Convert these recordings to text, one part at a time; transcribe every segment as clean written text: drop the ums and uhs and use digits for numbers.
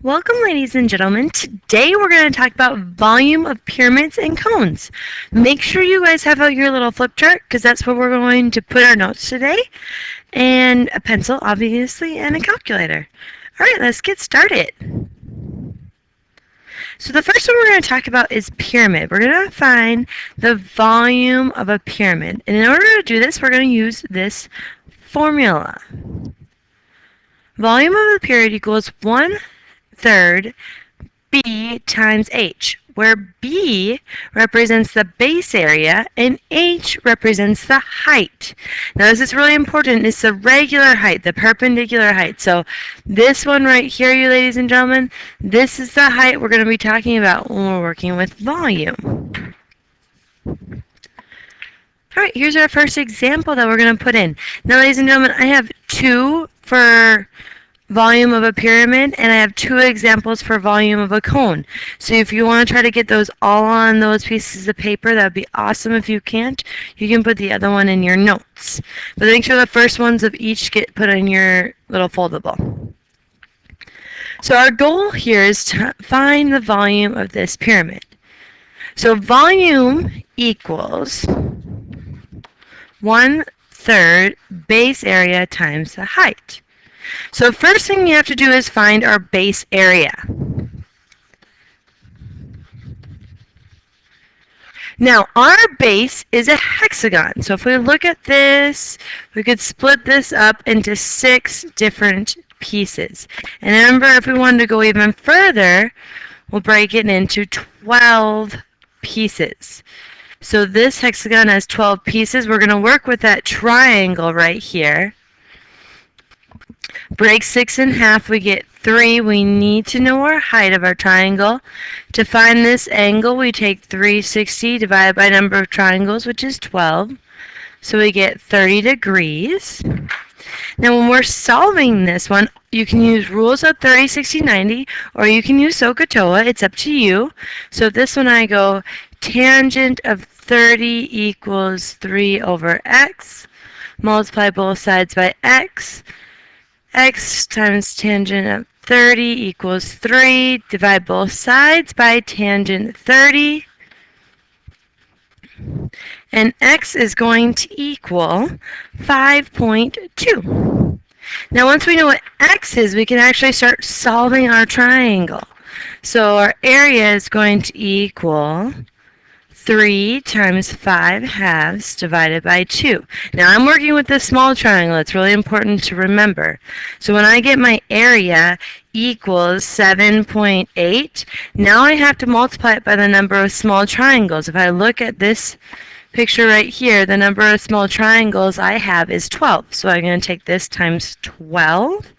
Welcome, ladies and gentlemen. Today we're going to talk about volume of pyramids and cones. Make sure you guys have out your little flip chart because that's where we're going to put our notes today. And a pencil, obviously, and a calculator. All right, let's get started. So the first one we're going to talk about is pyramid. We're going to find the volume of a pyramid. And in order to do this, we're going to use this formula. Volume of a pyramid equals 1/3 B times H, where B represents the base area and H represents the height. Now this is really important. It's the regular height, the perpendicular height. So this one right here, you ladies and gentlemen, this is the height we're going to be talking about when we're working with volume. Alright, here's our first example that we're going to put in. Now ladies and gentlemen, I have 2 for volume of a pyramid, and I have 2 examples for volume of a cone. So if you want to try to get those all on those pieces of paper, that would be awesome. If you can't, you can put the other one in your notes. But make sure the first ones of each get put in your little foldable. So our goal here is to find the volume of this pyramid. So volume equals 1/3 base area times the height. So first thing you have to do is find our base area. Now our base is a hexagon. So if we look at this, we could split this up into 6 different pieces. And remember, if we wanted to go even further, we'll break it into 12 pieces. So this hexagon has 12 pieces. We're going to work with that triangle right here. Break 6 in half, we get 3. We need to know our height of our triangle. To find this angle, we take 360 divided by number of triangles, which is 12. So we get 30 degrees. Now when we're solving this one, you can use rules of 30, 60, 90, or you can use SOHCAHTOA. It's up to you. So this one I go tangent of 30 equals 3 over x. Multiply both sides by x. X times tangent of 30 equals 3. Divide both sides by tangent 30. And x is going to equal 5.2. Now once we know what x is, we can actually start solving our triangle. So our area is going to equal 3 times 5/2 divided by 2. Now I'm working with this small triangle. It's really important to remember. So when I get my area equals 7.8, now I have to multiply it by the number of small triangles. If I look at this picture right here, the number of small triangles I have is 12. So I'm going to take this times 12.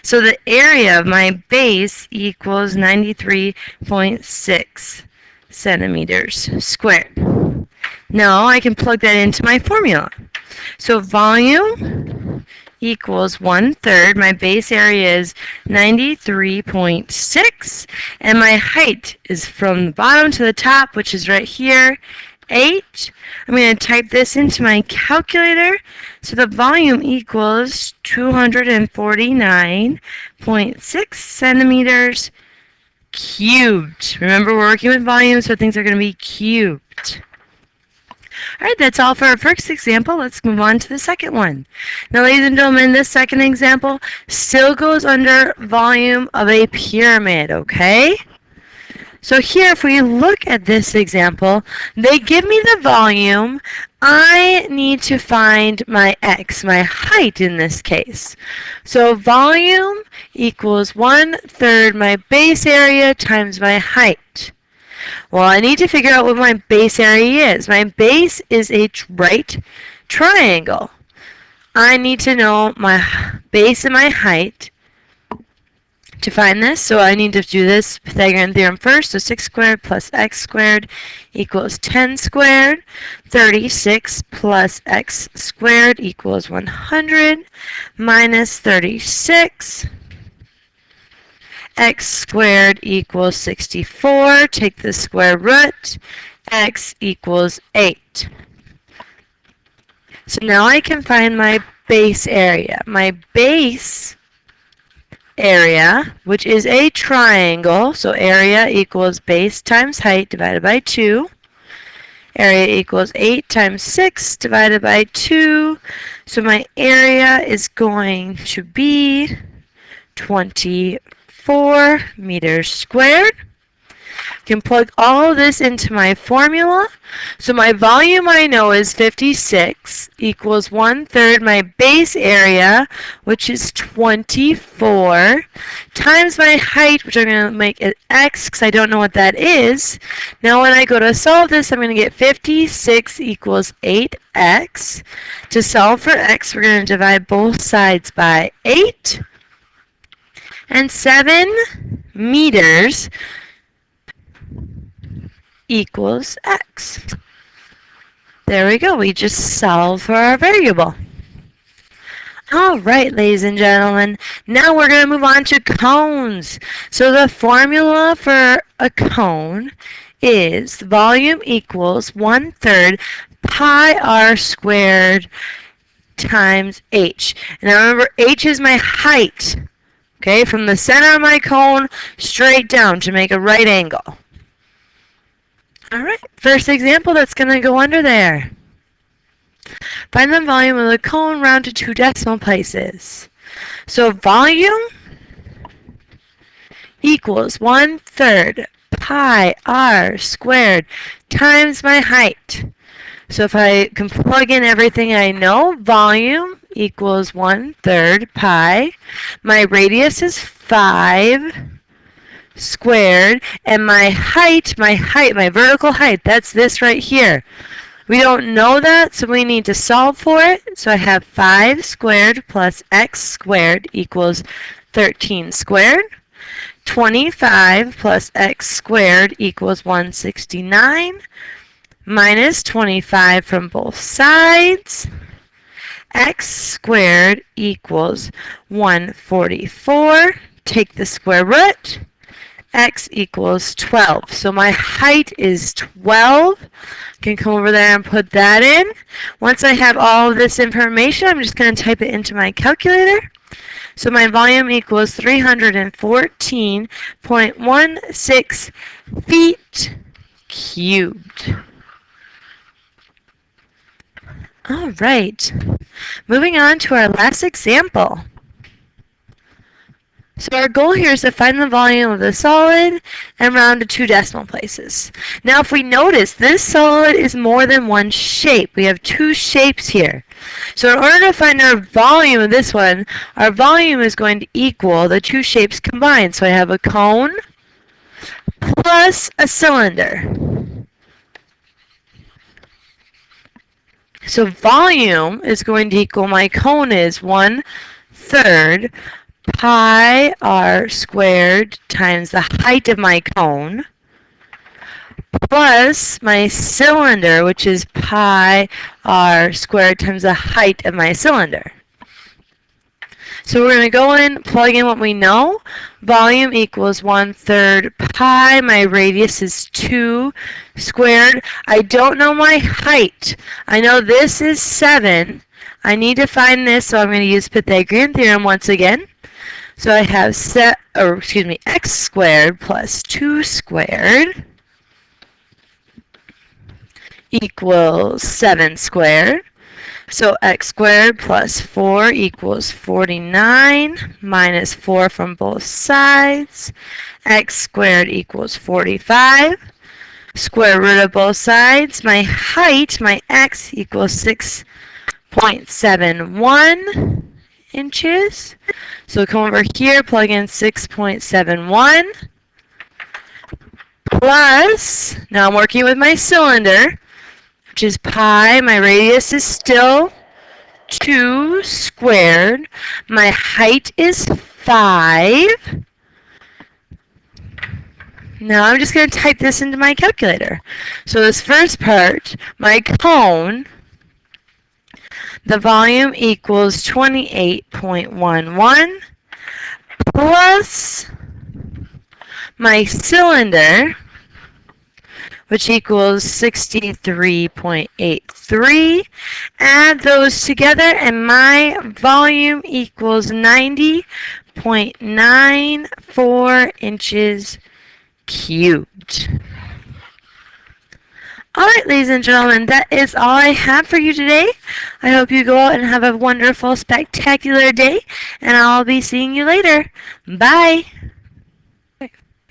So the area of my base equals 93.6 centimeters squared. Now I can plug that into my formula. So volume equals 1/3. My base area is 93.6, and my height is from the bottom to the top, which is right here, 8. I'm going to type this into my calculator. So the volume equals 249.6 centimeters cubed. Remember, we're working with volume, so things are going to be cubed. Alright, that's all for our first example. Let's move on to the second one. Now, ladies and gentlemen, this second example still goes under volume of a pyramid, okay? So here, if we look at this example, they give me the volume. I need to find my x, my height in this case. So volume equals 1/3 my base area times my height. Well, I need to figure out what my base area is. My base is a right triangle. I need to know my base and my height to find this. So I need to do this Pythagorean theorem first. So 6 squared plus x squared equals 10 squared. 36 plus x squared equals 100 minus 36. X squared equals 64. Take the square root. X equals 8. So now I can find my base area. My base area, which is a triangle. So area equals base times height divided by 2. Area equals 8 times 6 divided by 2. So my area is going to be 24 meters squared. I can plug all of this into my formula. So my volume I know is 56 equals 1/3 my base area, which is 24, times my height, which I'm going to make it x because I don't know what that is. Now when I go to solve this, I'm going to get 56 equals 8x. To solve for x, we're going to divide both sides by 8. And 7 meters equals x. There we go. We just solved for our variable. All right, ladies and gentlemen. Now we're going to move on to cones. So the formula for a cone is volume equals 1/3 pi r squared times h. And now remember, h is my height. Okay, from the center of my cone straight down to make a right angle. All right, first example that's going to go under there. Find the volume of the cone round to 2 decimal places. So volume equals 1/3 pi r squared times my height. So if I can plug in everything I know, volume equals 1/3 pi. My radius is 5 squared, and my height, my vertical height, that's this right here. We don't know that, so we need to solve for it. So I have 5 squared plus x squared equals 13 squared. 25 plus x squared equals 169. Minus 25 from both sides. X squared equals 144. Take the square root. X equals 12. So my height is 12. I can come over there and put that in. Once I have all of this information, I'm just going to type it into my calculator. So my volume equals 314.16 feet cubed. All right. Moving on to our last example. So our goal here is to find the volume of the solid and round to 2 decimal places. Now if we notice, this solid is more than one shape. We have 2 shapes here. So in order to find our volume of this one, our volume is going to equal the 2 shapes combined. So I have a cone plus a cylinder. So volume is going to equal, my cone is 1/3 pi r squared times the height of my cone plus my cylinder, which is pi r squared times the height of my cylinder. So we're going to go in, plug in what we know. Volume equals 1/3 pi. My radius is 2 squared. I don't know my height. I know this is 7. I need to find this, so I'm going to use Pythagorean theorem once again. So I have x squared plus 2 squared equals 7 squared. So x squared plus 4 equals 49 minus 4 from both sides. X squared equals 45. Square root of both sides. My height, my x, equals 6.71 inches. So come over here, plug in 6.71 plus, now I'm working with my cylinder, which is pi. My radius is still 2 squared. My height is 5. Now I'm just going to type this into my calculator. So this first part, my cone, the volume equals 28.11 plus my cylinder, which equals 63.83. Add those together and my volume equals 0.94 inches cubed. Alright, ladies and gentlemen, that is all I have for you today. I hope you go out and have a wonderful, spectacular day, and I'll be seeing you later. Bye!